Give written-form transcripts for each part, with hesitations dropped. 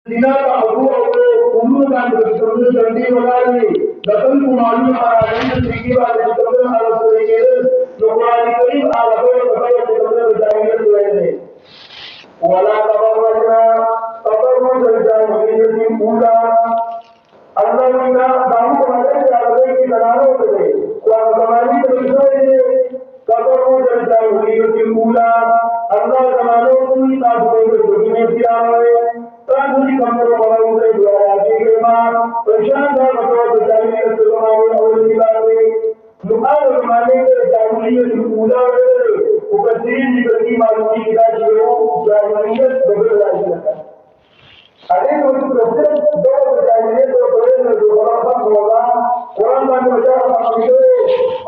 जिना का अबू और उम्र का समझ जल्दी वाली दखल को मालूम आ रही है कि वाले समझ आ रही है लोग करीब आ रहे हैं समझ बताएंगे ले वाला तबरना तबरना जाएंगे कि पूरा अल्लाह का दाऊ वाले जाने की बनाने के लिए और हमारी तरफ कबर को जल जाएंगे कि पूरा अल्लाह जमानों को ही ताबूत में दुनिया किया है ताकि कमर वालों से दुआ की मां प्रशांत बतौर जाएंगे तो हमारे और निकाले दुआओं माने के जाएंगे कि पूरा उपस्थित निकली मालूमी का जो जाएंगे बदल जाएगा अरे तो प्रश्न दो बताइए तो बड़े में दोबारा होगा कुरान में बचा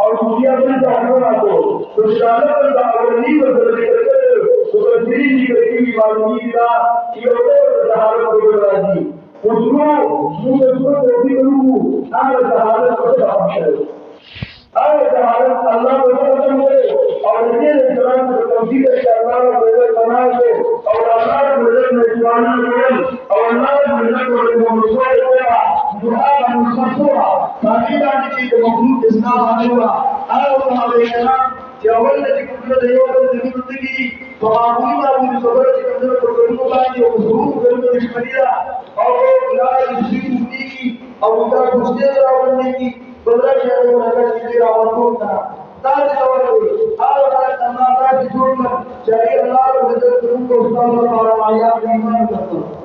और दुनिया में जाने वाला तो जाने का अवधि बदल करके तो श्री जी की मालूमी का कि और जहाज को राजी उसको मुझे भी करूं आज जहाज को समझो आज जहाज अल्लाह को समझो और ये जवान को तौहीद के अल्लाह को बना दे और अल्लाह को में जुबाना और अल्लाह को मुसवा दुआ का मुसवा ताकि जाने की मखलूक इस्लाम आनेगा और हमारे यहाँ जवल ने कुछ देव को जिंदगी तो मामूली सबर के अंदर को का जो जरूर करने की शरिया और लाल जिंदगी की और उनका गुस्से रावण की बदला शहर में नगर की रावण को था ताकि और आला तमाता की जोड़ चाहिए अल्लाह को नजर को उस्ताद और आया ईमान करता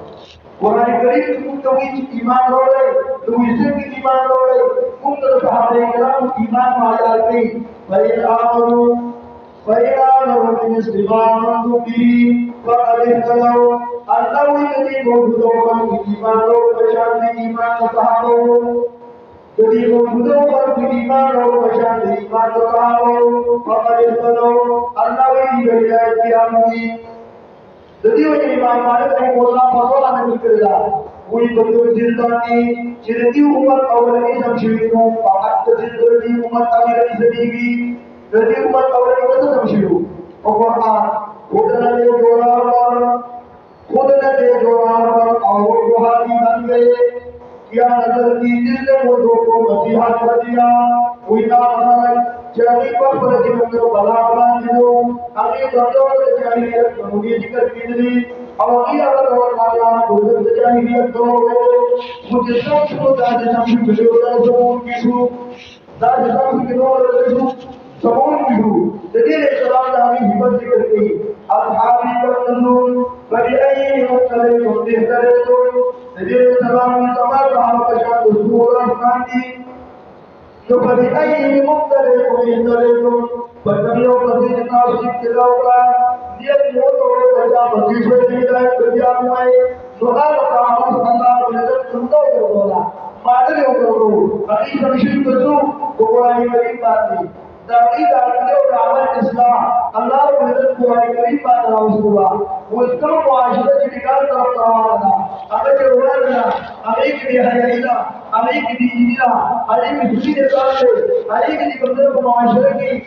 कुरान करीम को कभी ईमान हो रहे तो इसे भी ईमान हो रहे उन सहाबे किराम ईमान में आ जाते भाई आमनो फैलानो इस्तिमाम भी फअलिह करो अल्लाह ही मौजूदों का ईमान हो पहचान ईमान का सहाबो यदि मौजूदों पर ईमान हो पहचान ईमान का सहाबो फअलिह करो अल्लाह ही हिदायत की आमनी यदि वो ईमान माने तो बोलना पड़ोला नहीं करेगा कोई बंदूक जिंदगी चिरती उम्र अवली समझियो पाक जिंदगी उम्र अवली जिंदगी यदि उम्र अवली को समझियो और कुरान खुद न दे जोरावर और बुहारी बन गए क्या नजर की जिसने वो दो को मसीहा कर दिया कोई ना जानी पर के अंदर भला बना दियो अभी दोनों के जाहिलियत कमुनी जिक्र की दी और ये अगर और माला दूसरे से जाहिलियत दो मुझे सब को दाद नाम की वीडियो जो की दाद नाम की वीडियो समूह की जदीद इस्लाम नामी हिम्मत जिक्र की असहाबी रसूल बड़ी आई मुक्तले होते करे तो जदीद इस्लाम में तमाम सहाबा का शान रसूल रहमान की जो बड़ी आई मुक्तले को बदलियों कभी जनाब सिखलाओगा ये मोटो बजा बजीश में जाए बजा में सुहाग का अल्लाह ने सुनता है बोला मादर करो अभी समझिए तो कुरान करीम बात नहीं दादी दादी और आवाज इस्लाम अल्लाह ने कुरान करीम बात रहा उसको वो इसका मुआशरा जिकार करता रहा अगर जो रोना अभी की हयाईला अभी की दीनिया अभी की दूसरी देता है अभी की बंदर को मुआशरा की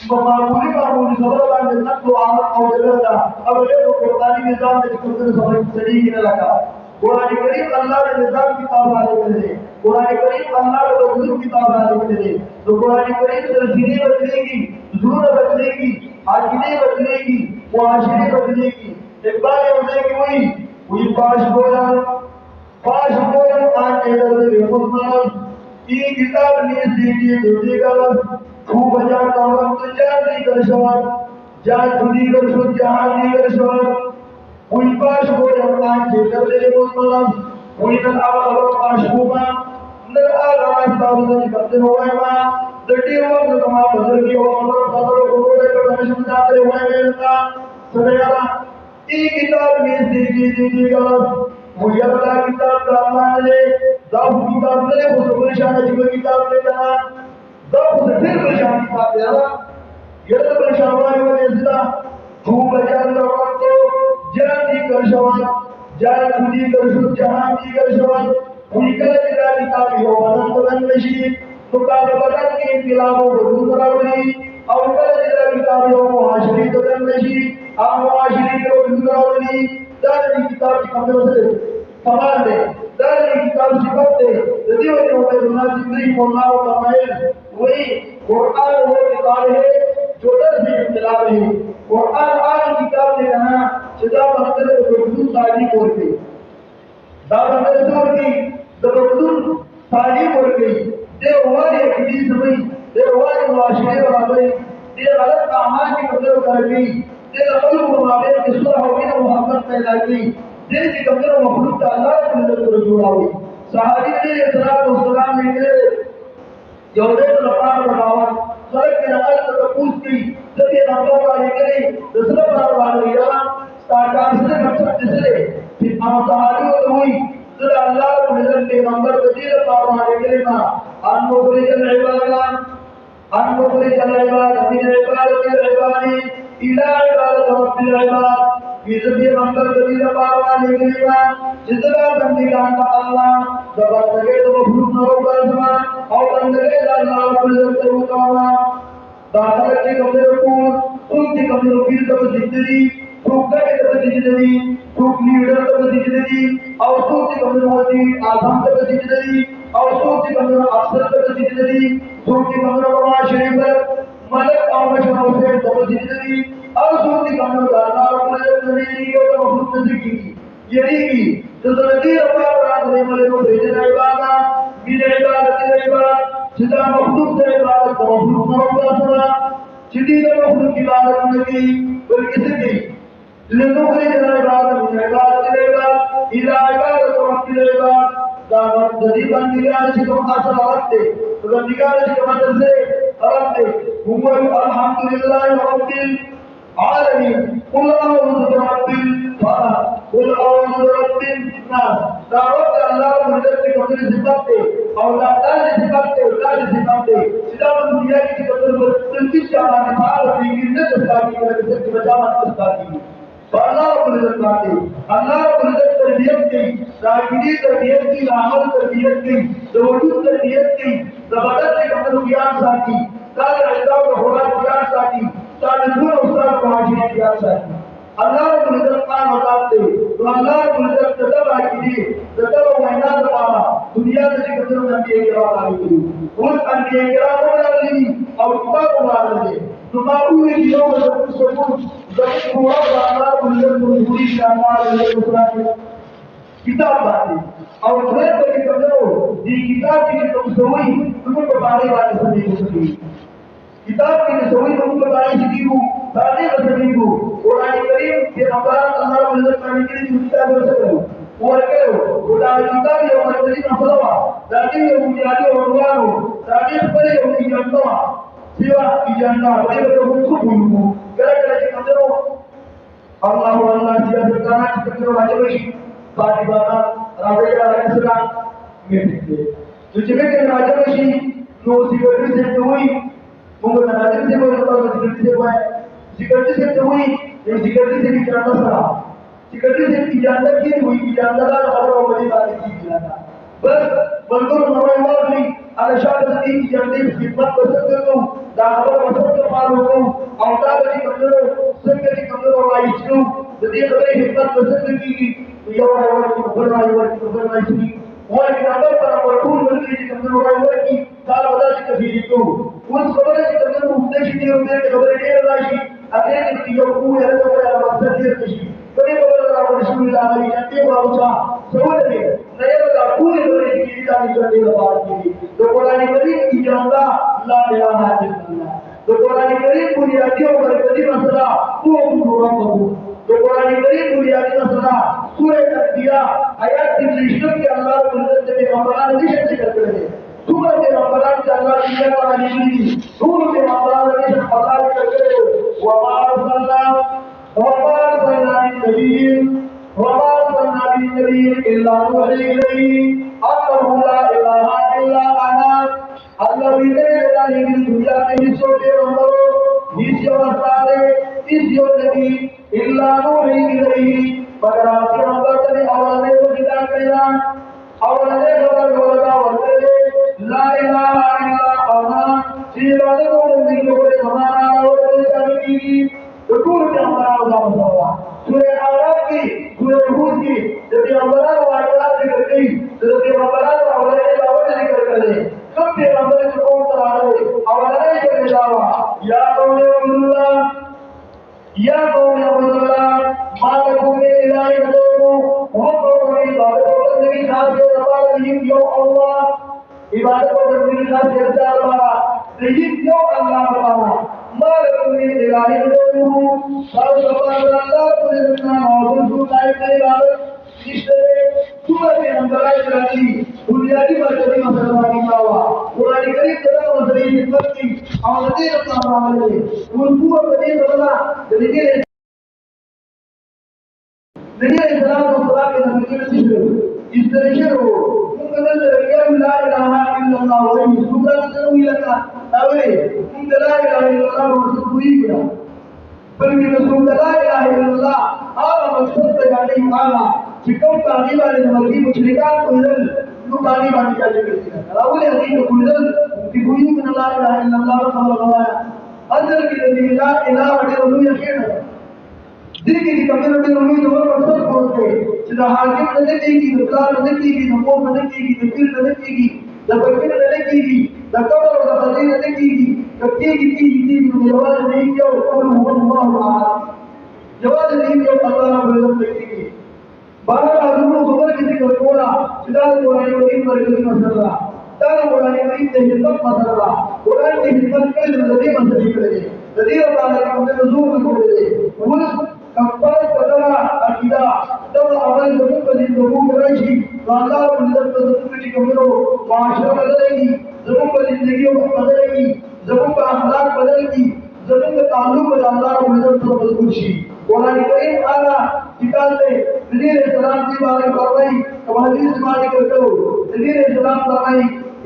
मामूली सबर का मिलना तो आमद और जगह अब ये तो कुरानी निजाम में जिक्र समझ सही नहीं लगा कुरान करीम अल्लाह ने निजाम किताब वाले कर दे कुरान करीम अल्लाह ने रसूल किताब वाले कर दे तो कुरान करीम से सीधी बदलेगी जुनून बदलेगी आकीदे बदलेगी मुआशरे बदलेगी एक बार ये बदलेगी वही पाश बोला आज के दर्द मुसलमान ये किताब ने सीधी दूसरी खूब बजा कौन तो जान करशवान जान खुदी करशो जहान करशवान कोई पास हो रमान के दर्दे मुसलमान कोई न आवा पास होगा न आवा सावधान करते होगा दटी हो न तमा बदल की हो और सदर को बोले तो कमिशन जाते हुए मेरा सदैया ये किताब में सीधी गलत वो यल्ला किताब का अल्लाह ने दाऊद किताब ने वो सब शान जी किताब ने कहा दब से फिर परेशानी पाते हैं ये तो परेशानी वाले जिला खूब बजान लोगों को जानी कर शवान जान खुदी कर शुद्ध जहान की कर शवान उनका जिला किताबी हो बना बदन नशी तो काले बदन की इनकलाबों को दूर करावली और उनका जिला किताबी हो मुआशरी बदन नशी आम मुआशरी को दूर करावली जान की किताब की कमजोर से सवाल दे दर किताब सिफत दे यदि वो उबैदुल्लाह जिब्री मौला व फरमाए वही कुरान वो किताब है जो दर से इख्तिलाफ है कुरान आज किताब ने कहा सदा बंदे को दूर साजी कोर के दावत दूर की दबदुल साजी कोर के दे वाले हदीस में दे वाले मुआशरे वाले दे गलत कामां की कदर कर ली दे अकल को मावे किस्सा हो गई मोहब्बत पैदा की दे की कदर मखलूक अल्लाह के अंदर को जोड़ा हुई सहाबी ने सलात व सलाम ने यौदे लफार लगावत खलक के नकल को पूछ की जब ये नंबर वाले के दूसरा बार वाले या स्टार्टर से मकसद इसलिए फिर हम सहाबी को हुई तो अल्लाह को नजर के नंबर को दिए बार वाले के ना अनमुखरिजल इबादत أنمخرج العباد من عبادة العباد إلى عبادة رب العباد يزدي منبر جديد باروان الكلمة جزلا بندگان الله دبر تغير مخلوق نروب الزمان أو بندگان الله كل تروكاما داخل کی کمزور رکون خود کی کمزور رکیر تب زندگی خود کا تب زندگی خود لیڈر تب زندگی اور خود کی کمزور ہوتی آدم تب زندگی और सूची कमजोर अफसर तक जिंदगी सूची कमजोर माशरे पर मलक और मशहूर से तब जिंदगी और सूची कमजोर दाना और जिंदगी को तो मखलूक जिंदगी यही की तो जिंदगी रब्बा रात ने मले को भेजना इबादत बिना इबादत के इबादत जितना मखलूक से इबादत तो मखलूक रब्बा सुना जितनी तो मखलूक की इबादत नहीं और किसी की लिनोखरी जना इबादत बिना इबादत के इबादत इला इबादत तो रब्बिल इबादत दावत जदी बंदिगान से तो असर आते तो बंदिगान से मतलब से आते हुवा अल्हम्दुलिल्लाह रब्बिल आलमीन कुल अऊज़ु बिरब्बिल फलक कुल अऊज़ु बिरब्बिन नास दावत अल्लाह मदद के कदर सिफाते और अल्लाह की सिफाते अल्लाह की सिफाते सीधा दुनिया की कदर तंकी चाहना निभाल की इज्जत की करके बचावा की अल्लाह रब्बुल इज्जत तरबियत की रागिरी तरबियत की अमल तरबियत की वजूद तरबियत की जबरदस्त की कदर ज्ञान साथी काल इल्लाह को होगा ज्ञान साथी तालिबुल उस्ताद को हाजिर ज्ञान साथी अल्लाह रब्बुल इज्जत का बताते तो अल्लाह रब्बुल इज्जत तब रागिरी तब वहना दबाना दुनिया से कदर नबी के वाली उस अंबिया किराम को डाली और किताब को डाली तो बाबू ने दिनों में सब जब पूरा बाजार बुलंद मजबूरी शानदार किताब बातें और फिर बड़ी कदरो ये किताब की तुम सोई तुमको बारे बारे समझ सकी किताब की सोई तुमको बारे सकी को बारे सकी को कुरान करीम के अल्लाह अल्लाह बुलंद करने के लिए किताब हो सके और करो कुरान किताब ये और करीम अफलवा ताकि ये बुनियादी और वारो ताकि पर ये उनकी जनता सिवा की जनता बड़े बड़े हुक्म को करे के कदरो अल्लाह अल्लाह जिया सरकार की कदरो राजवशी बातिबाना राजा राजसरा मेटिके तो जब के राजवशी नो सिगरेट से हुई वो राजा से बोल रहा सिगरेट से हुआ सिगरेट से हुई ये सिगरेट से भी जानता सरा सिगरेट से की जानता की हुई की जानता का और बड़ी बात की जानता बस बंदर नवाई वाली अनशाद की जानते खिदमत कर सकते हो दावा पसंद पालो को औता की कमजोर संग की कमजोर वाली इसको यदि कभी खिदमत कर सकते की यो है की बरवाई की और के नंबर पर मरकूल बल्कि की कमजोर वाली की साल बता की तफसीर को उस खबर की कमजोर उपदेश की होते हैं खबर के राशि अगले की यो को है तो मकसद ये किसी कभी खबर रसूलुल्लाह अली जंते वाउचा समझ ले नए बता पूरी बड़ी की जानी करने बात की तो कुरान करीम की जानता ला इलाहा इल्लल्लाह तो कुरान करीम बुनियादी और मरकजी मसला वो पूरा कबूल तो कुरान करीम बुनियादी मसला सूरह अंबिया आयत 30 के अल्लाह रब्बुल इज्जत ने रमजान की जिक्र कर रहे सूरह के रमजान से अल्लाह की जगह वाली सूरह के रमजान के अल्लाह करते वमा अरसलना नबी इल्ला नूही इलैहि अन्नहु ला इलाहा इल्ला अना अल्लाही ला इलाहा इल्ला दुनिया में हिस्सों के अंदर हिस्सों वाले हिस्सों नबी इल्ला नूही इलैहि मगर आपके अंदर ने औलादे को जिदा किया औलादे को लगा वर्ते ला इलाहा इल्ला अना सिवाय को नहीं को हमारा और कोई की तो टूट के हमारा उदाहरण हुआ सूरह आराफ की सूरह हूद की जब ये हमारा वाक़या خاص الله يو الله عبادت وبندگی خاص الله يو الله تعالى ما لكم من إله غيره قال سبحان الله كلنا نعبد لا سورة الأنبياء التي بنيادی مرکزی مسلمانی کاوا قرآن کریم تدا مسلمانی خدمت کی آمدی رکھنا عمل منصوبہ بدی سبلا نبی السلام والسلام کے نبی کے ذکر اس طریقے ہو مقدس رکھیا لا الہ الا اللہ و سورہ تنوی لگا تاوے لا الہ الا اللہ و کوئی بنا بلکہ رسول لا الہ الا اللہ آ مقصد بیانی آنا چکم کانی والے مرضی مشرکان کو ادھر لو کانی بانی کا ذکر کیا راول حدیث کو ادھر کہ کوئی من لا الہ الا اللہ صلی اللہ علیہ وسلم اندر کی نبی لا الہ الا اللہ یقین ہے دل کی کمیونٹی میں جو مقصد بولتے جدا حاکم نے کی دکان نے کی نمو نے کی ذکر نے کی دبکر نے کی دکور اور حدیث نے کی کی جواب نہیں کیا اور اللہ احد جواب نہیں کیا اللہ رب العزت کی بارہ حضور خبر کسی کو کولا سدار قرآن کریم مرکزی مسئلہ تانا قرآن کریم سے حدمت مسئلہ قرآن کی حدمت کے لئے مسئلہ کرے نظیر اللہ علیہ وسلم نزول میں کھولے دے ورس کمپارت قدرہ عقیدہ تب عمل زمین پر زندگو کرائشی اللہ و نظر پر زمین کی کمرو معاشرہ بدلے گی زمین پر زندگیوں بدلے گی زمین پر اخلاق بدلے گی زمین پر تعلق پر اللہ و نظر پر مضبوط شی قرآن کریم آنا کتاب میں نبی السلام کی بارے فرمائی کمالی سماعی کرتے ہو نبی السلام فرمائی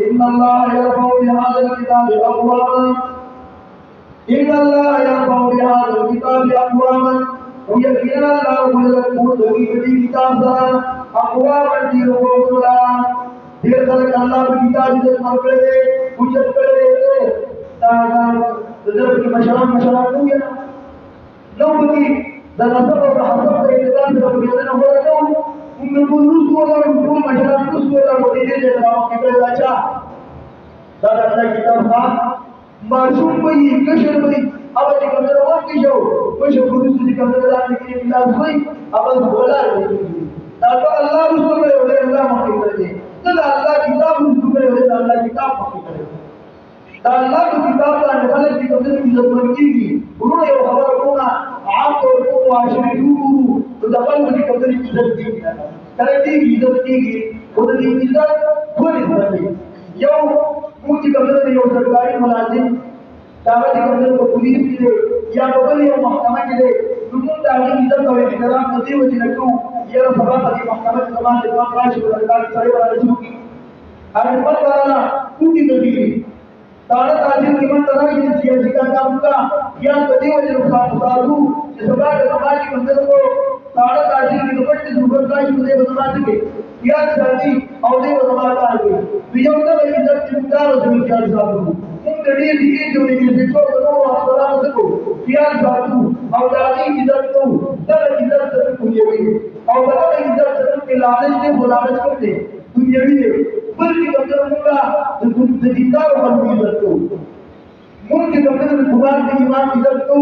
ان اللہ یرفع بهذا الكتاب اقواما ان اللہ یرفع بهذا الكتاب اقواما ویقینا اللہ ملکوت ہوگی بڑی کتاب سا اقواما دیروں کو سلا دیر خلق اللہ کی کتاب سے مرکڑے دے اچھت کرے دے تاہاں تجرب کی مشران ہوں گے لو بکی dan asal orang asal dari dalam berbeda orang tahu menurut orang pun masyarakat itu sudah berbeda dalam kita baca dan ada kita faham masuk bayi kesal bayi apa yang kita lakukan kisau masuk kudus di kamar dalam ini kita bayi apa bola dan Allah Subhanahu wa taala mengajarkan dan Allah kitab Subhanahu wa taala kitab mengajarkan dan Allah kitab dan Allah kitab itu dilakukan उन्होंने ये खबर होना आप और को आशरे दूर तो दफन को कदर की इज्जत दी करती इज्जत की खुद की इज्जत खुद इज्जत दी यो मुझे कदर नहीं हो सरकारी मुलाजिम कागज कदर को पुलिस के या बगल या महकमा के लिए दुनिया दानी इज्जत और एहतराम नदी वजह रखूं ये सभा की महकमा के समान के राज सरकार सारे वाले चुकी अगर बात कराना पूरी नदी तारा ताजी कीमत तरह की सियासी का काम का या कभी वो जो साधु जिसका समाज के मंदिर को तारा ताजी की दुपट्टे दुर्गा की मुझे बता सके या शादी और ये बता सके विजोता में इधर चिंता और समस्या साधु उन कड़ी दी जो ये देखो तो आप बता सको या साधु और दादी इधर तो तर इधर तक पूजे हुई और बता इधर तक के लालच से बुलावट करते तुम ये भी बल्कि कदर का जिंदा और इज्जत को मुल्क कदर में खुदा की ईमान इज्जत को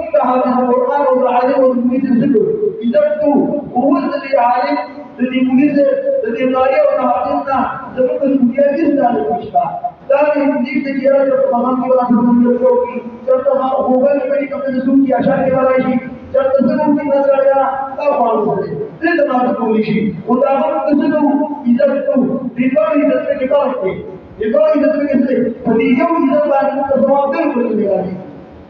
उनका हाथ कुरान और आलिम और मुनीस जिक्र इज्जत को वो सदी आलिम सदी मुनीस सदी कारी और हाफिज ना जब तक दुनिया की सारी पूछता ताकि हिंदी से किया जब तमाम की बात समझ लो कि जब तक होगा कि मेरी कभी रसूल की आशा के वाला ही जब तस्वीर की नजर आया तब मालूम है ये तमाम को लिखी उदाहरण तस्वीर इज्जत को दीवार इज्जत के किताब के दीवार इज्जत के कैसे फतीजों इज्जत बारे में सवाब बिल्कुल नहीं लगी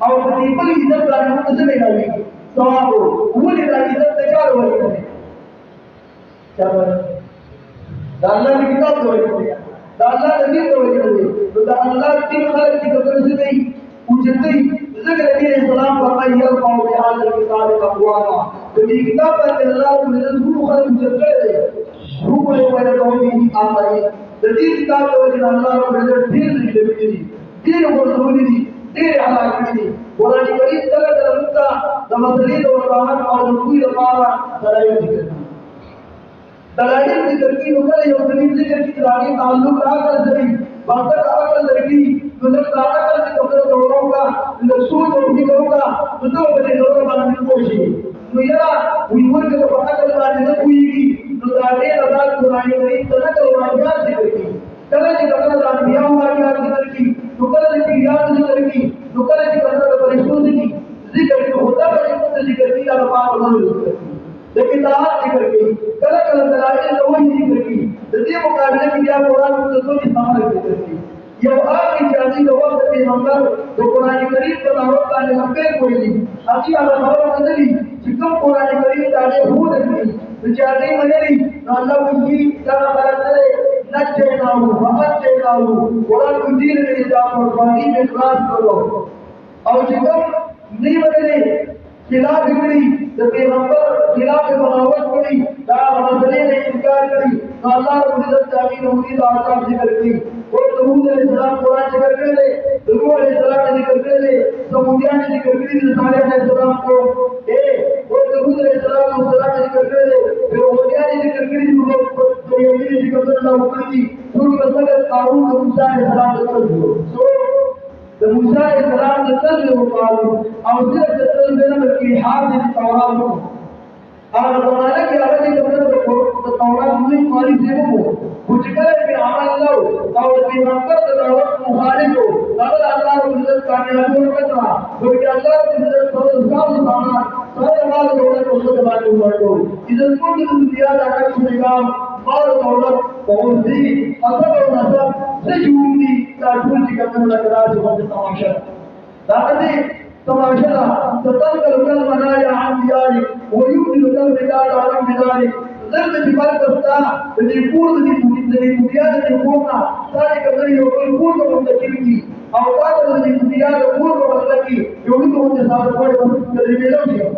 और फतीजों इज्जत बारे में कैसे नहीं लगी सवाब वो नहीं लगी इज्जत से क्या हुआ है क्या हुआ दाल्ला की किताब तो है दाल्ला नबी तो है तो दाल्ला तीन खलक की कदर से नहीं पूछते ذكر النبي السلام فرمائے يرفع بهذا الكتاب اقواما تو یہ کتاب پر اللہ کو نزول خلق جلے هو يقول به آخرين الذي كتاب وجه الله رب العزت دين للمديني دين ورسوله دين على كده قرآن کریم تلقى المدة دمسلين والقرآن اور نقوی لقارا دلائل ذکر دلائل ذکر کی نقل یوزنین ذکر کی دلائل تعلق آکر زمین باقر آکر لڑکی نظر آکر سے کبھر دوڑوں کا نسول اور بھی کروں گا تو دو بجے دوڑوں کا نظر کوشی تو یہ ویور کے تو پتہ کر بات نہ ہوئی گی تو دانے لگا قرآن کریم की कदर अंबिया वाली जिक्र की, नुकल की याद जिक्र की, नुकल की कदर परिशुद्ध की जिक्र की होता है जिक्र की अल्लाह पाक जिक्र की लेकिन आज जिक्र की कल कल दलाइल तो वही जिक्र की जदीद मुकाबले की क्या कुरान में तो की सामने जिक्र की ये आखिरी जाती तो वक्त के नंबर तो कुरान करीम का दावत का लंबे कोई नहीं अभी अगर खबर बदली जिक्र कुरान करीम का ले हो नहीं बेचारे मनेली अल्लाह की तरह करे नचेनाऊ वहचेनाऊ कुरान की दीन में निजात और बानी में इखलास करो और जिक्र नहीं बदले खिलाफ बिगड़ी जब पैगंबर खिलाफ बगावत करी दाव मसले ने इनकार करी तो अल्लाह रब्बुल इज्जत जामीन उम्मीद आजाद जिक्र की और दरूद अलैहिस्सलाम कुरान जिक्र करे दरूद अलैहिस्सलाम ने जिक्र करे समुदिया ने जिक्र करी साले अलैहिस्सलाम को ए और दरूद अलैहिस्सलाम ने जिक्र करे फिर ओलिया ने जिक्र करी तो ये भी जिक्र करना होगी जो मतलब कारून मूसा अलैहिस्सलाम को सो तो मूसा अलैहिस्सलाम ने तब वो कारून और सिर्फ तब में की हाथ तौरात और ज़माने की आवाज़ के अंदर तो तौरात में मारी से वो कुछ करे कि अमल लो और पैगंबर के दावत मुखालिफ हो अगर अल्लाह की इज्जत कामयाबी हो सकता क्योंकि अल्लाह की इज्जत सब सामान सब माल दौलत को खुद बात हुआ तो इज्जत को की दुनिया का रख निगाम माल दौलत बहुत सी असर और नसब से जुड़ी का टूल की कदम लगा जो तमाशा दादी तमाशा ततलकल कल मनाया हम यारी ويمكن له رجال على ذلك ذلك جبال كفتا يقول ذي بنيان يقولنا ذلك الذي يقول متكلمي او قال ذي بنيان يقول متكلمي يقول متصادر قول متكلمي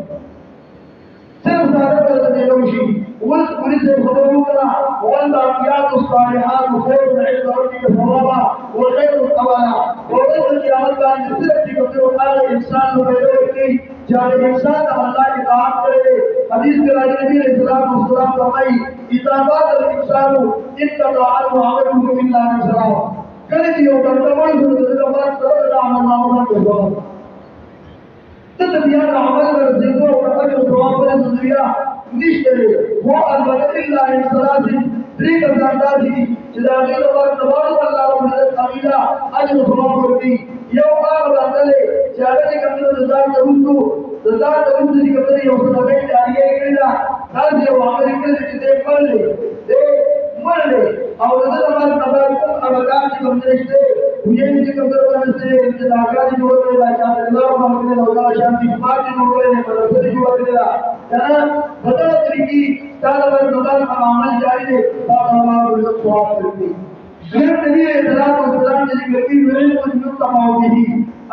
सिर्फ सारा कर देलोशी उस पुलिस से खबर हुआ वल बाकियात الصالحات خير عند ربك ثوابا وخير ثوابا और की अमल का सिर्फ की जो हर इंसान को मिले जब इंसान अल्लाह की इताअत करे हदीस के राज नबी अलैहिस्सलाम फरमाई इताअत इंसान इत्तबाअत व अमलु बिल्लाह सलाम करे दियो तमाम सुन्नत बात सल्लल्लाहु अलैहि वसल्लम तबिया अमल कर जिंदो और जवाब पर दुनिया निश्चय वो अलबत्ता इल्ला इंसलाती त्रिक जानदारी जिदागी और तबार अल्लाह रब्बुल इज्जत अमीला अजर जवाब करती यो आग बंदले जागती कमिनो रज़ा करूंगा की कमरे यो सदे जारिए केला हर जो अमल के दे मर ले और हमारे तबार को अवकाश की कमरे से ये भी कमरे पर से इंतजार जो होता है अल्लाह हमने अल्लाह शांति पार्टी होते हैं मतलब जो होता है बदल तरीकी सारा बदल अमल जारी है अल्लाह को सवाब करती फिर नबी सल्लल्लाहु अलैहि वसल्लम ने कही वेल को जो तमाओगी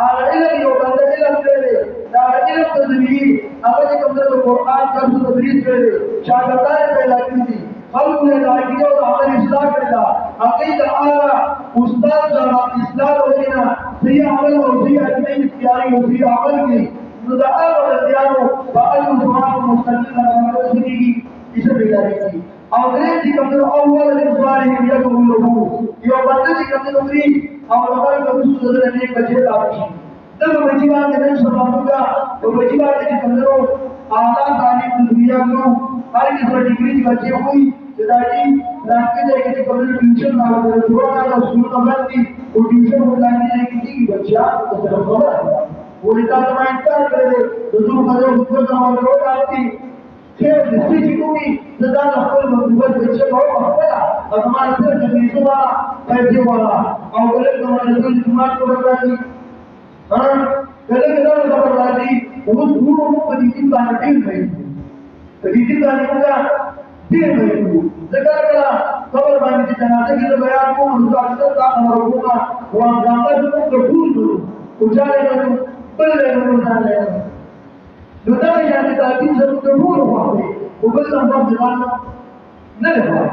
और इल्म यो बंदे इल्म ले दा इल्म तदबीर आगे कमरे को कुरान का तदबीर करे शागिर्दाए पैदा की खल्क ने लाइकियो और इस्लाह करेगा अकीदा आला उस्ताद जरा इस्लाह होना सही अमल और सही अकीदे की तैयारी होती है अमल की मुदाआ और दियानो बाल मुसलमान मुस्तकिल लगाने की इसे बेदारी की और की कमरे अव्वल इंसान ही यह लोगों ये बंदे की कमरे उतरी और अमल को सुधरने के बचे लाठी तब बचीवा के दिन समापूगा तो बचीवा के कमरे आला तालीम दुनिया को हर किसी डिग्री की बचे हुई जदाई रास्ते जाके के कमरे ट्यूशन ना हो पुराना का स्कूल नंबर की वो ट्यूशन हो जाने की की बच्चा तो जरा खबर वो इतना माइंड कर करे तो जो मजे ऊपर का और रोड आती फिर डिस्ट्रिक्ट को भी ज्यादा अकल मुबारक बच्चे को हफला और हमारे से जमीन वाला पैसे वाला और गलत हमारे से दिमाग को बता दी हां गलत गलत बता दी वो पूरा को दी का नहीं है रीति का निकला फिर नहीं जगह करा खबर बानी की जनाजे के बयान को उनका अक्सर का खबर होगा वो जाकर को कबूल करो उजाले करो पहले करो जाने दुनिया में जाने का दिन सब कबूल हुआ है वो बस हम जवान नहीं हुआ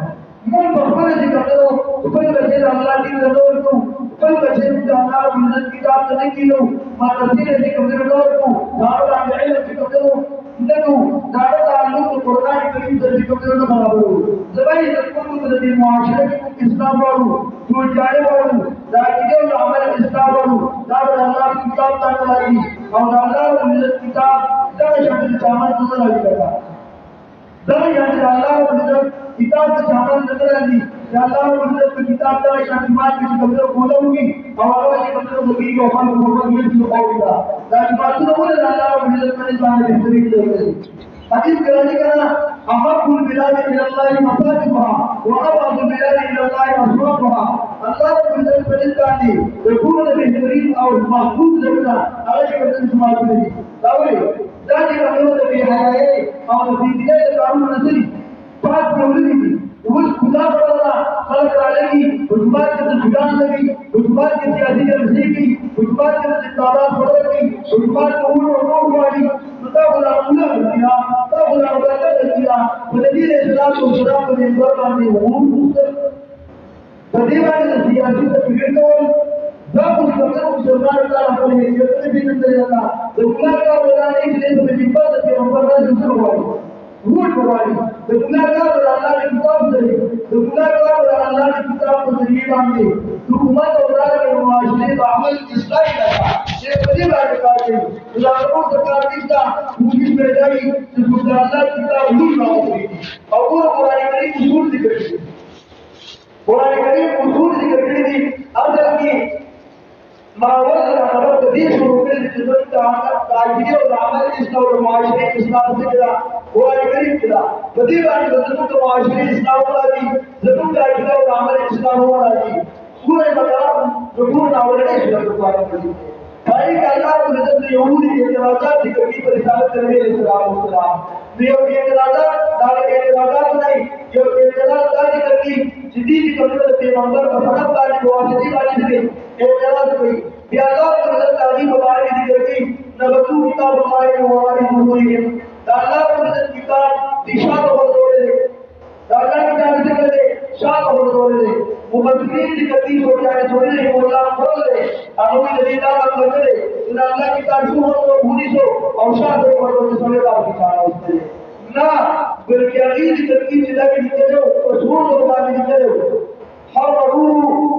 मन बखरे जी का तो ऊपर बचे अल्लाह की रसूल को ऊपर बचे अल्लाह की इज्जत किताब नहीं किलो मां रसूल जी को रसूल को दारुल इल्म की करो नगो दारुल ताल्लुक कुरान करीम से को बराबर जबाई तकून के मुआशरे की इस्लाम वालू जो जाने वालू दाखिले और अमल इस्लाम वालू दारुल अल्लाह की किताब तालाई और अल्लाह की इज्जत किताब जब शब्द चामन नजर आएगा जब यानी अल्लाह की इज्जत किताब का चामन नजर आएगी या अल्लाह उम्मत की किताब का शांतिमान की कमजोर खोलूंगी और आवाज की कमजोर होगी जो हम मोहम्मद ये जो होगा ताकि बातों को अल्लाह उम्मत में जाने बेहतरीन तरीके हदीस कराने का अहब्बुल बिलाद इलल्लाह मसाजिदुहा व अबगहुल बिलाद इलल्लाह असवाquha अल्लाह उम्मत में जाने يكون बेहतरीन और महफूज जगह आज के समाज में तावे जाने का मतलब है और दीजिए कानून नजरी बात बोलनी उस खुदा वाला खल्क वालेगी उस बात के जुगान लगी उस बात के सियासी रजी की उस बात के जिंदाबाद पड़ेगी उस बात को उड़ वाली खुदा वाला उल्ला किया खुदा वाला उल्ला किया नबी ने सलाम को सलाम को निबर करने वो बदीवा के सियासी तकरीर को जब उस वक्त मुसलमान का अपने हैसियत भी नहीं जाता तो खुदा का वाला इसलिए तो जिब्बत के ऊपर दूसरा हुआ रूट वाली तो खुदा का वाला अल्लाह की किताब से तो खुदा का वाला अल्लाह की किताब को जरिए मांगे तो उम्मत और अल्लाह के मुआशरे का अमल इस्लाह लगा ये बड़ी बात है खुदा को सरकार का पूरी बेदाई तो खुदा अल्लाह की किताब रूट मांगे और वो कुरान करीम उसूल जिक्र कुरान करीम उसूल जिक्र की असल की मावल नंबर 20 रुपए जिसमें ताकि और अमल इस्लाम और मुआशरे इस्लाम से किया कुरान करीम किया बड़ी बात जरूर तो मुआशरे इस्लाम वाली जरूर ताकि और अमल इस्लाम वाली सूरह बकरा जरूर नावले इस्लाम कुरान करीम भाई अल्लाह को नजर यहूदी के दरवाजा जिक्र की रिसालत करने इस्लाम ये राजा दाल के राजा तो नहीं जो के राजा जिक्र की जिदी कमर के मंबर का फरक वाली वाजिदी वाली से ये राजा कोई ये अल्लाह को नजर तालीम वाली जिक्र की नबतु किताब हमारे वाली हुई है अल्लाह को नजर किताब दिशा को बदले अल्लाह की किताब जिक्र दे शाह को बदले मुफस्सिरीन जिक्र की हो जाए थोड़ी नहीं बोला बोल दे अनोई जदीदा मत बदले इन अल्लाह की किताब जो हो तो भूली सो और शाह को बदले सोने का दिखाना उसने ना बल्कि अजीज जिक्र जिला के निकले रसूल को बात निकले हर वरू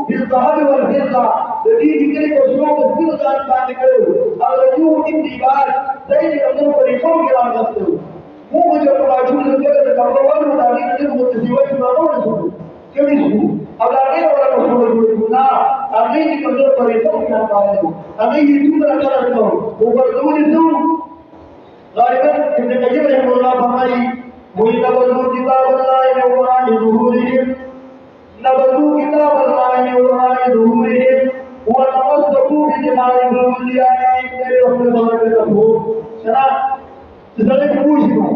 बिज़हब वल फिज़ा जदीद जिक्र को सुनो को दिल जान बात निकले और रजू की दीवार सही अंदर पर रिफॉर्म गिरा करते हो वो मुझे तो मालूम नहीं है कि कमरवाल मुताबिक मुझे मुतसीवा सुनाओ ना सुनो क्यों नहीं अब आगे वाला मसला ना आगे की कमजोर पर रिफॉर्म गिरा पाए आगे ये तुम रखा रखो वो बरदून इतु गालिबन इब्न कय्यिम रहमतुल्लाह फरमाई वही नबलु किताब अल्लाह व वरा'i ज़ुहूरिहिम नबलु किताब अल्लाह व वरा'i ज़ुहूरिहिम व तमस्सकू बिजमा'i ज़ुलियानि तेरे रसूल सल्लल्लाहु अलैहि वसल्लम इसलिए पूछो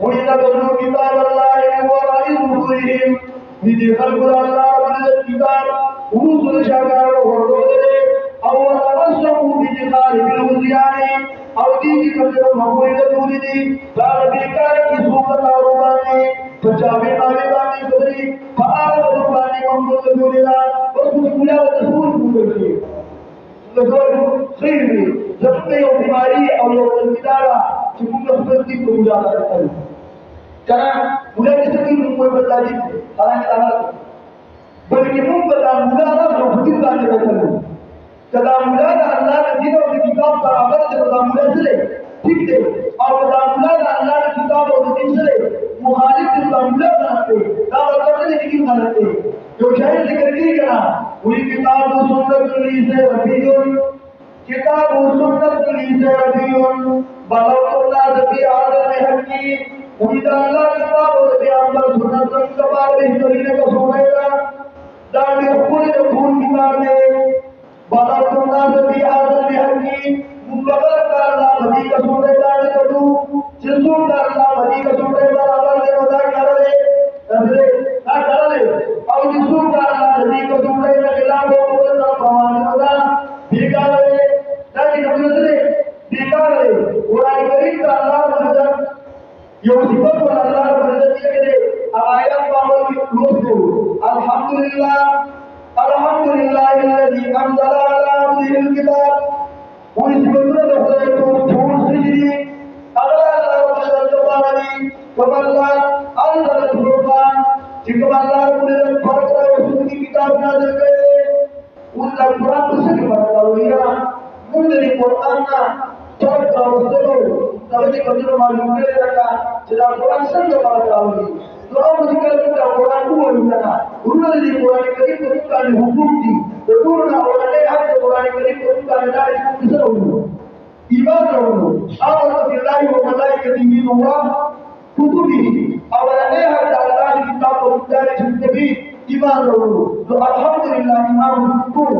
वही नबलु किताब अल्लाह व वरा'i ज़ुहूरिहिम विधि खल्क़ अल्लाह रब्बुल किताब उरुल शागार व वरदे और तमस्सकू बिजमा'i ज़ुलियानि और दी कमजोर मकोई दूरी दी बार बेकार की सूरत आरोबानी बचावे नावे बानी गुजरी फार दुबानी मंगल दूरीला और कुछ बुला रसूल गुजरी रसूल खैर जब पे ये बीमारी और ये तंदारा चिमुक प्रति को उजाला करता है चला बुला किसी की मुंह बता दी हालांकि बल्कि मुंह बता बुला ना तो खुद का करता है कदामुला अल्लाह के दिन और किताब बराबर से कदामुला से ठीक है और कदामुला अल्लाह की किताब और दिन से मुखालिफ कदामुला बनाते ना मतलब नहीं बनाते जो शायद जिक्र की करा वही किताब और सुन्नत से रबीउन किताब और सुन्नत से रबीउन बलौतुल्लाह रबी आदम में हकी वही अल्लाह किताब और पैगंबर सुन्नत के बारे में तरीके को सुनेगा दादी पूरी किताब में बालाकुल्लाह नबी आदम ने हकी मुकब्बल का अल्लाह नबी का सुने दान करू जिसु का अल्लाह नबी का सुने दान अगर ये मजा कर ले अरे ना कर ले और जिसु का अल्लाह नबी का सुने दान इलाह को बोलना प्रमाण होगा बेकार है ताकि हम से बेकार है कुरान करीम का अल्लाह मदद ये सिफत को अल्लाह मदद के आयत पावर की क्लोज को अल्हम्दुलिल्लाह अल्हम्दुलिल्लाहिल्लज़ी अंज़ला अला अब्दिहिल किताब और इस कुदरत खुदा को फूल सजदी अल्लाह तबारक वतआला अंज़ल फुरकान जिसको अल्लाह ने फर्क और उसकी किताब नाज़िल करे उन कुरान से बताओ या मुझे कुरान ना फर्क और उसको तभी कबीर मालूम है रखा जब कुरान से बताओ तो मुझे कल का कुरान को बोलना उन्होंने دي قرآن کریم ته موږ باندې حقوق دي د ټول نه اولنۍ حق د قرآن کریم ته موږ باندې دا چې ایمان راوړو آمنت بالله وملائکته وکتبه اولنۍ حق د الله کتاب او د نبی ایمان راوړو نو الحمدلله ایمان ټول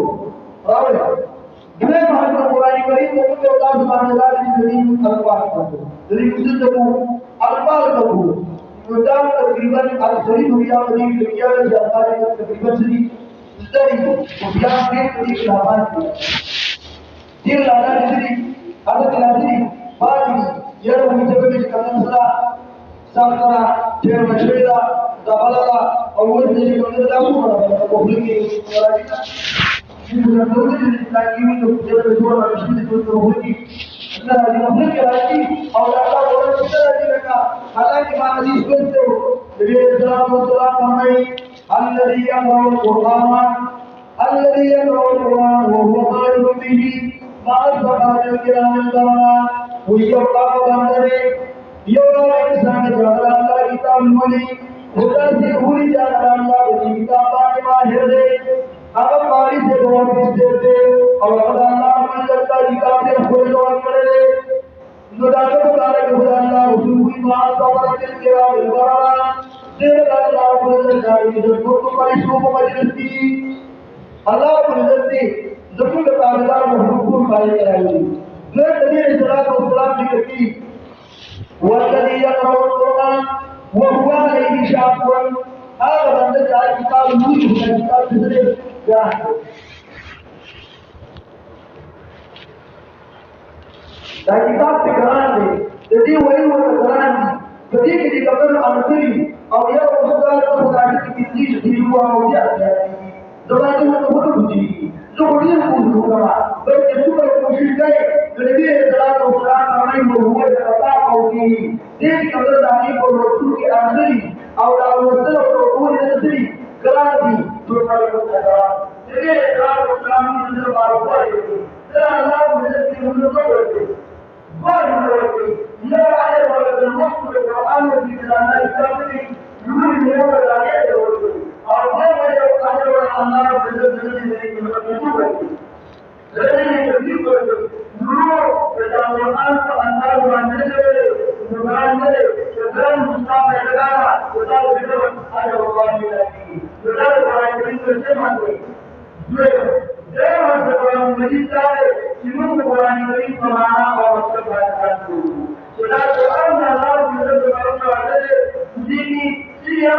راوړو دغه حق د قرآن کریم ته موږ تاسو باندې دا چې الفاظ کوو د دې څه الفاظ کوو دا تقریبا اکثری دنیا باندې دنیا د ځانګړي تقریبا سړي ستړي او بیا دې په خلافات دې لاله دې هغه کلاسي باندې یو موږ چې کوم سره ساتره چې مشوي دا بلاله او دې کوم دا مو په خپل کې راځي چې موږ ټول دې تاکي نو دې په ټول باندې دې ټول وګورئ دا دې خپل کې راځي او دا ورته راځي لکه حالانکه ما حدیث پڑھتے ہو نبی اسلام فرمائی الذي يقرأ القرآن وهو قائم به مع الصحابة الكرام البررة ويو پاک بندرے یو انسان جانا اللہ کتاب ملی خدا سے ہوئی جانا اللہ کی کتاب پانے ماہر دے اگر قاری سے بہت کس دیتے اور خدا اللہ من جلتا کتاب سے خوش دوان کرے نداغت مبارک خدا اللہ رسول کی ماں صبرت الکرام البررہ دیر اللہ مجھل جائے جب کو پریشوں کو مجلس کی اللہ مجلس کی ذکر تعالیٰ محبوب خالی کرائی جو نبی السلام کی کرتی والذی یقرأ القرآن وهو علیہ شاق هذا بندہ جائے کتاب نوری ہوتا کتاب جسرے جاہ دا کتاب ته ګران دی د دې وایي ورته ګران دي په دې کې د قبر امثلي او یو استاد په خدای کې کیږي چې یو او بیا زما ته ورته وځي زه ډېر کوم بلکې څومره کوشش کوي د نبی اسلام او قرآن باندې مو هو د عطا او کې دې قبر د علی په رسول کې امثلي او دا ورته او ټول امثلي ګران دي ټول په ګران دې اسلام او قرآن دې بارو کوي دا الله دې موږ ته ورته لا على ولا بالمصدر القرآن في الله الكافرين يقول لي ولا عليه أو ما ولا على ولا الله بالذي من المكتوب الذي يكذب نور بدأ القرآن فأنزل وأنزل وأنزل شكرا مصطفى جلالا وقال بدر على الله الذي وقال القرآن الكريم دائما القرآن المجيد تعالى سنون القرآن الكريم فمعنا ومكتب هذا ولا تؤمن الله بالرب والرب عليه ديني سيا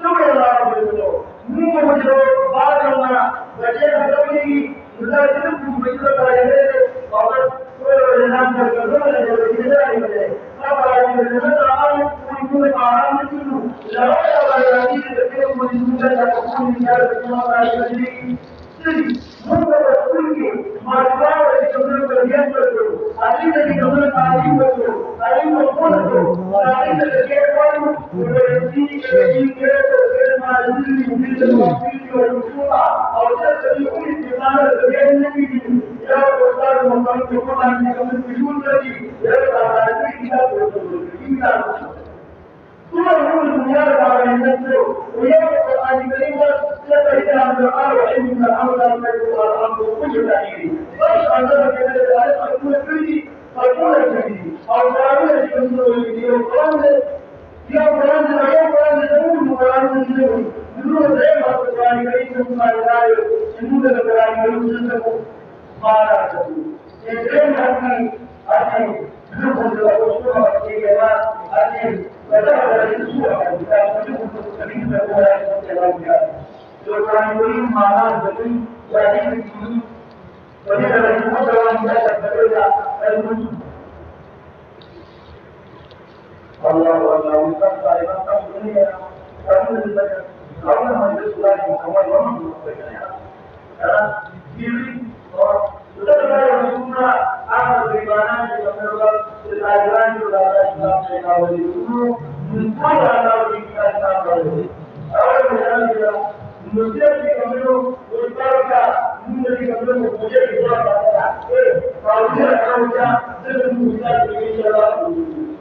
سوى الله بالرب مو مجرو بعد ما بجاه هذولي ولا تنبو مجرو عليه وقد كل الناس كذبوا عليه وكذا عليه فقال من الناس ويكون قارن منه لا ولا يزيد كثير من الناس يقولون يا رسول الله منذ رسولك مرضى ويكمل باليد علينا بكمل تعليم عليم القدر علينا الكيفان ويزيد غير ما يزيد من الوحيد والرسوع او تسبب الاستقامه بالنبي يا استاذ محمد يقول ان يكمل بدون الذي يرفع على كتاب الرسول ثم يقول الدنيا على النفس ويوم القرآن الكريم سبعت عن القرآن وحيد من الأمر والأمر كل تأثير فرش عن ذلك الآيات فيكون الكردي فيكون الكردي أو تعالى يكون الكردي والقرآن يوم القرآن يقول القرآن يقول بدون ذلك القرآن الكريم ثم الآية يقول القرآن الكريم ما لا تقول يجرم أكي نقول الرسول والسيدات أكي وذهب للسوء الكتاب وجدوا المستقيم ولا يستطيعون القرآن الكريم معناه الذكي وعليم الدين وذهب للمدى وأن يتبعون المسلم الله الله ويقطع لمن قبل إلينا فمن البشر قبل من يسوع محمد ومن وتبقى يقولون أمر بالبنات وتبقى الأجران ولا أشباه شيئا وليكونوا من كل أمر بالكتاب والهدى أولا من ذلك المسلم يكملوا والبركة من الذي يكملوا وجه البركة فأوجه أوجه ذلك المسلم بإن الله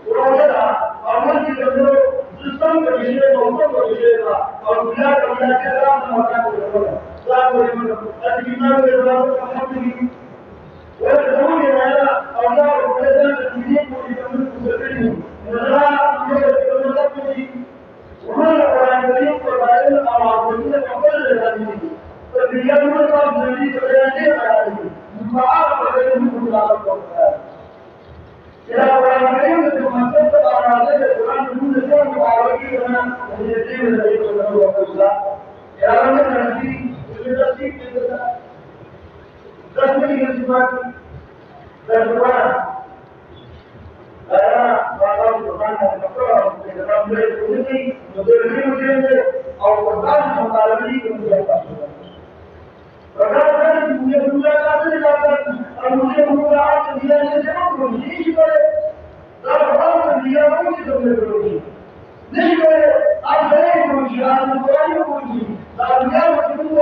وأوجه أمر يكملوا سلطان بشيء ومطر بشيء أو بلاد ولا كلام الإمام الرافع الحمدي ويدعون إلى أولاد ولدان الدين ويكمل مسلمين ونرى يكمل مسلمين ومن القرآن الكريم وبعدين الأعراضيين وكل الهدين فبيجمع الله الذي تبينه عليه معارف بينهم كل عام إلى القرآن الكريم ثم تبقى أعراضي القرآن بدون شيء معارضين لنا من الدين الذي تبينه وكذا يا رب الذي بالتصديق بالله تصديق الصفات بالقرآن أنا بعض القرآن المقرأ في كتاب الكتب مدرسين أو قرآن مطالبين من الكتاب فكان ذلك يقول لا تقل المسلم هو عبد الله يجمع كل شيء لا فرق بين موجود من الكتب ليش أصلاً كل شيء عن القرآن كل شيء لا يوجد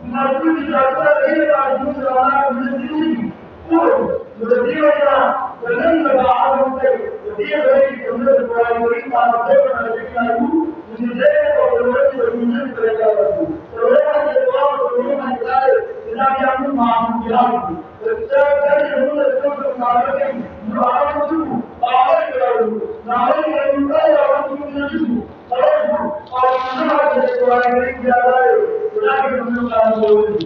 مرتبط جاتا غير عجوز على المسلمين كل مدرسينا فلن نبعهم كيف يدير غير كل القرآن الكريم على غير الذين من ذلك وبالوجه ومن ذلك رجاله فلما يتوافق القرآن الكريم إذا يكون معهم جهاده فالسابق يقول الكفر معركة معركته معركة معركة لا يعرفه من الجسم فرجه أو سمعة القرآن الكريم جاء ولكن من القرآن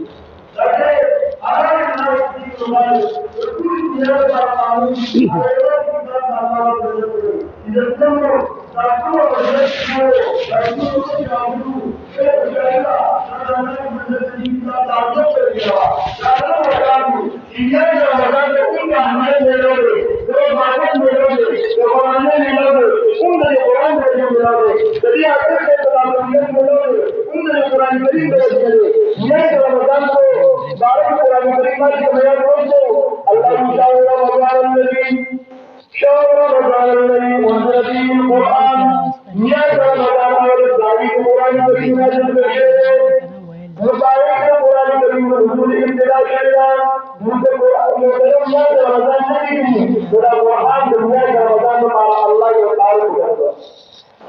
لكن أراد الله يكفي الله وكل زيادة القانون على يوم الله إذا استمروا تأكلوا وجدتوا تأكلوا وجدتوا كيف جاء هذا من الذين تعلموا بها تعلموا وكانوا إياك وكانوا كل أحمد ملوه وبعضهم ملوه وقرآن ملوه كل القرآن ملوه تبي أكثر تعلموا ملوه كل القرآن كريم ملوه إياك وكانوا بارك القرآن الكريم ما يسمى الله تعالى رمضان الذي شهر رمضان الذي أنزل فيه القرآن نيات رمضان والإسلامي القرآن الكريم نازل به مبارك القرآن الكريم ورسول ابتلاء شريعة مكرم نيات رمضان الذي ولا القرآن نيات رمضان مع الله تعالى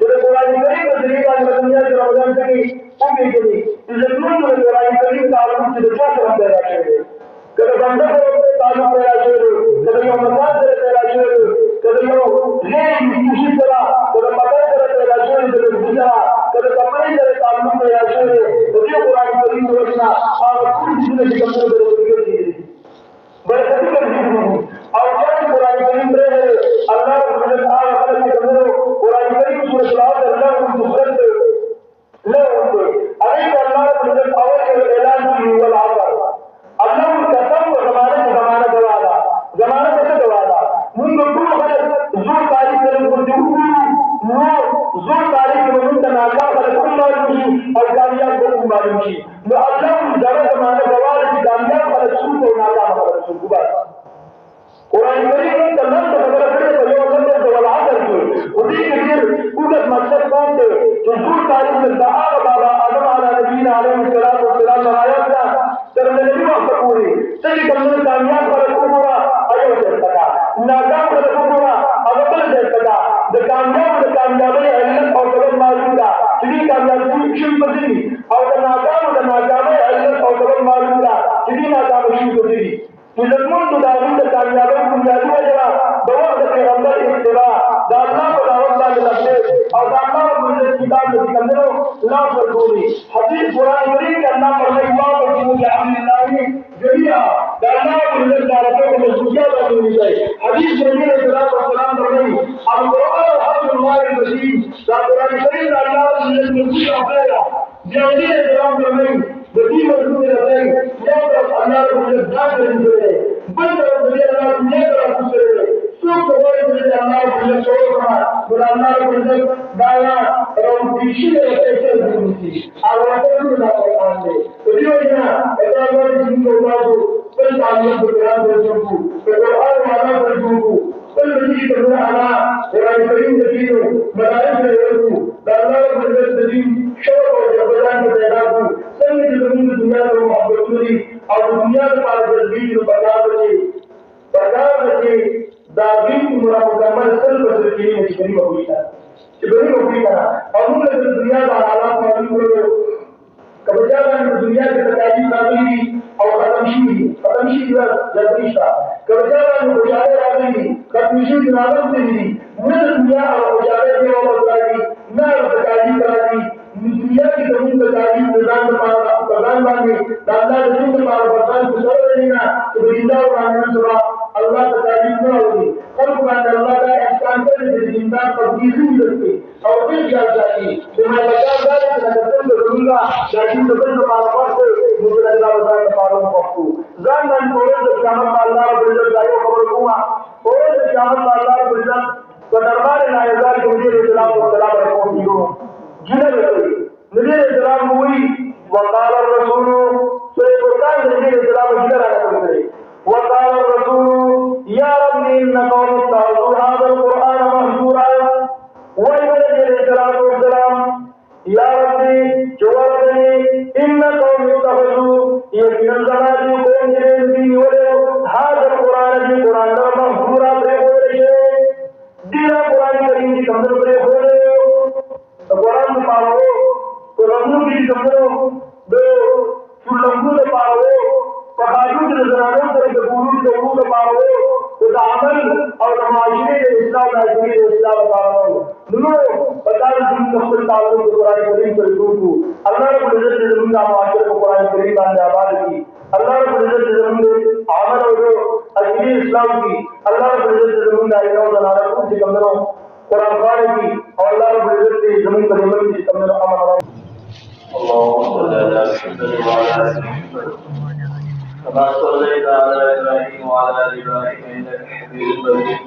jadi Quran Karim berdirikan dunia Ramadan ini sampai ini. Sebelum Quran Karim tahu sudah sampai akhir. Kalau benda tahu sampai akhir, kalau yang Ramadan sampai akhir, kalau yang lain mesti terah, kalau makan sampai akhir, kalau bisa, kalau sampai sampai akhir. Jadi Quran Karim bermakna apa pun sudah dikatakan berbeda. Berkata begini, awal Quran Karim berada Allah Subhanahu wa taala Quran Karim surah Allah Subhanahu لا أريد الله من الأول الإعلان فيه والعصر الله كتب زمانة دوالا من كل خلق زور تاريخ زور تاريخ من تناقض خلق كل شيء الكامياب بكم بالمشي الله زمانة دوالا الكامياب خلق سوق وناقض خلق سوق بس قرآن الكريم تمام تقدر تقول يوم الجمعة والعصر ودي كثير وجد مقصد قوم جذور تاريخ الدعاء بابا آدم على نبينا عليه الصلاة والسلام آياتنا ترى النبي وحكوري سيد كمل كامياب خلق كبرى أيوة جلسكا ناقام خلق كبرى أبطل جلسكا الكاميابي علم أو سبب معلومة تدي كاميابي شيء بدري أو الناقامي علم أو سبب معلومة تدي ناقام شيء بدري تزمن تداوم الكاميابي بنيادي وجرا دوار الپیغمبر اتباع دارنا بداوت باندې تفسیر او دارنا من کتاب د کندرو لا ورغولي حدیث قرآن کریم کې الله فرمایي الله بجو لعمل الله جميعا دارنا من دارته کو مسجد باندې دی حدیث نبی صلی الله علیه وسلم فرمایي القرآن حبل الله المتين دا قرآن کریم الله من مسجد اخره جوړي اسلام فرمایي بدی مرسول راځي یو الله رب العزت دې بل الله دې راځي څوک وایي چې الله رب العزت ورکړه الله رب العزت دا روان شي ته څه دي او هغه ټول قرآن دی دې وینا دا ورته څنګه وایو بل تعلیم قرآن ورته قرآن معنا ورته بل دې ته انا قرآن کریم دې مدارس ورته دا الله رب العزت دې شوق او جبران پیدا کو څنګه چې موږ دنیا ته محبت لري او دنیا لپاره د دې بازار کې دا دین مکمل سر پر کې مشوري وکړي چې به وکړي او موږ د دنیا د حالات معلوم کړو کبه ځان د दुनिया के तकालीफ रागी और खत्मशी जबरीशा कर्जा में गुजारे रागी खत्मशी दिनागत से मुझे दुनिया और गुजारे के और रागी ना तकालीफ रागी दुनिया की कमी तकालीफ निजाम पारा प्रधान बानी दादा जरूर पारा प्रधान गुजर लेना तो जिंदा और सुबह अल्लाह तकालीफ ना होगी कल कुरान अल्लाह का एहसान कर जिंदा तब्दीली मिलती और फिर क्या चाहिए तो मैं बता रहा हूं कि करूंगा लेकिन तो फिर पारा पर मुझे अल्लाह बता पारा पप्पू जान कोरे से क़यामत अल्लाह बिल्कुल जायो खबर दूंगा कोरे से क़यामत अल्लाह बिल्कुल तो दरबार नायजार के मुझे इस्लाम को सलाम रखो दियो जिन्हें मुझे इस्लाम हुई वकाल रसूल सूरह फुरकान मुझे इस्लाम जिक्र आया करते वकाल रसूल या रब्बी इन्न कौमी इत्तखज़ू हाज़ल कुरआन महजूरा वही इस्लाम या रब्बी जुवरनी इन्न कौमी इत्तखज़ू ये नज़रानी को मेरे दी वले हाज़ल कुरआन जी कुरान महजूरा पे हो रहे दीना कुरान करीम की कमर पे हो रहे तो कुरान पाओ तो रंगों की कमरों दो फुलंगों के पाओ पहाड़ों के नजरानों से गुरु के गुरु के पाओ तो दामन और माशरे के इस्लाम नाज़िल इस्लाम पाओ नुनो पता दिन कबल ताल्लुक कुरान करीम से जुड़ू अल्लाह रब्बुल इज्जत जमीन का माशरे को कुरान करीम का आबाद की अल्लाह रब्बुल इज्जत जमीन आमन और अजीब इस्लाम की अल्लाह रब्बुल इज्जत जमीन का इलाह बनाना कुछ कमरों कुरान खाने की और अल्लाह रब्बुल इज्जत जमीन पर इमन की कमरों अमन اللهم صل على محمد وعلى ال محمد كما صليت على ابراهيم وعلى ال ابراهيم انك حميد مجيد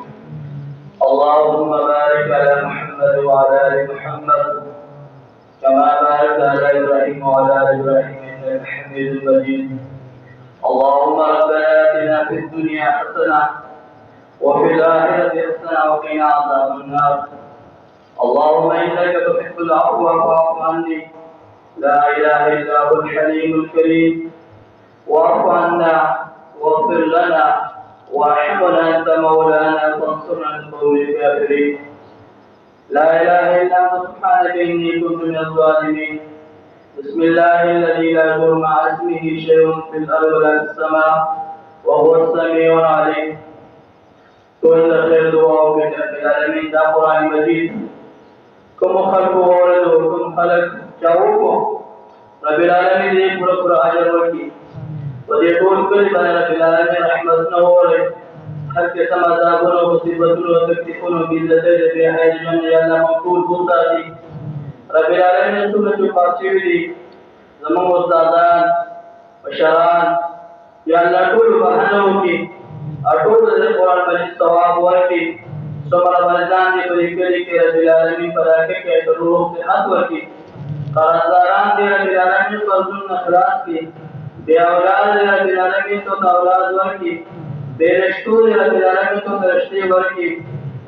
اللهم بارك على محمد وعلى ال محمد كما باركت على ابراهيم وعلى ال ابراهيم انك حميد مجيد اللهم ربنا اتنا في الدنيا حسنه وفي الاخره حسنه وقنا عذاب النار اللهم انك تحب العفو فاعف عني لا إله إلا هو الحليم الكريم واعف عنا واغفر لنا وارحمنا أنت مولانا فانصرنا على القوم الكافرين لا إله إلا أنت سبحانك إني كنت من الظالمين بسم الله الذي لا يضر مع اسمه شيء في الأرض ولا في السماء وهو السميع العليم كل خير دعاء بك في العالمين دا قرآن مجيد كم خلق ولد وكم خلق चाहो रब्बिल आलमीन ने पूरा अजर रखी और ये टोल कर बना रब्बिल आलमीन रहमत न हो रे हर के समादाबों मुसीबतों तकलीफों बिल्लते रे है जन या अल्लाह मकबूल होता दी रब्बिल आलमीन तुम जो पाची दी जमो उस्तादान बशरान या अल्लाह टोल बहानों की अटोल से कुरान मजीद सवाब वर्की समरा मरदान ने बरिकरी के रब्बिल आलमीन पर आके के रूह से हाथ वर्की कारदारान दे रब्बिल आलमीन फर्जुन नखरात की बे औलाद दे रब्बिल आलमीन तो औलाद वर्की बेरिश्तों दे रब्बिल आलमीन तो रिश्ते वर्की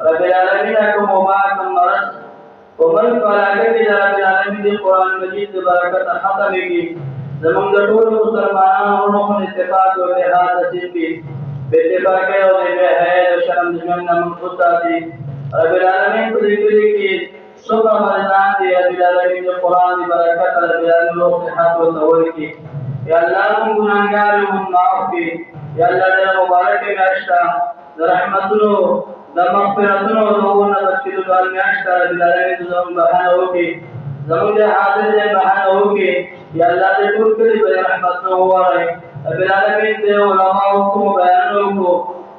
रब्बिल आलमीन को मुबारक मरस वमन फलाके के रब्बिल आलमीन दे कुरान मजीद से बरकत खत्म की जमन गटोर मुसलमानों को इत्तेफाक और इतिहाद नसीब की बेइत्तेफाक और बेहया शर्म दुश्मन नमक थी रब्बिल आलमीन को जिक्र की सुबह मरदान दे रब्बिल आलमीन जो कुरान की बरकत रब्बिल आलमीन लोग से हाथ और तवल की या अल्लाह तुम गुनाहगार हो माफ की या अल्लाह तेरा मुबारक है आश्ता रहमतुनो मगफिरतुनो लोगों ने बख्शिश दान में आश्ता रब्बिल आलमीन जो हम बहाना हो की जमुन हाजिर है बहाना हो की या अल्लाह दे दूर करी बे रहमत न हो रहे रब्बिल आलमीन दे उलमा को बयानों को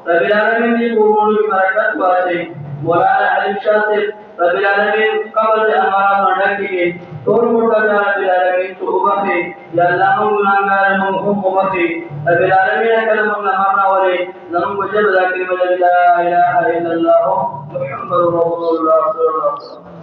रब्बिल आलमीन की कबूल की बरकत वाले मौलाना हलीम शाह से रब्बिल आलमीन कब्र से हमारा मर्डर की तोड़ मोटा जा रब्बिल आलमीन तो उबते या अल्लाह हम गुनाहगार हम उबते रब्बिल आलमीन कलम हम हमारा वाले जम को जब जाकर ला इलाहा इल्लल्लाह मुहम्मदुर रसूलुल्लाह सल्लल्लाहु अलैहि वसल्लम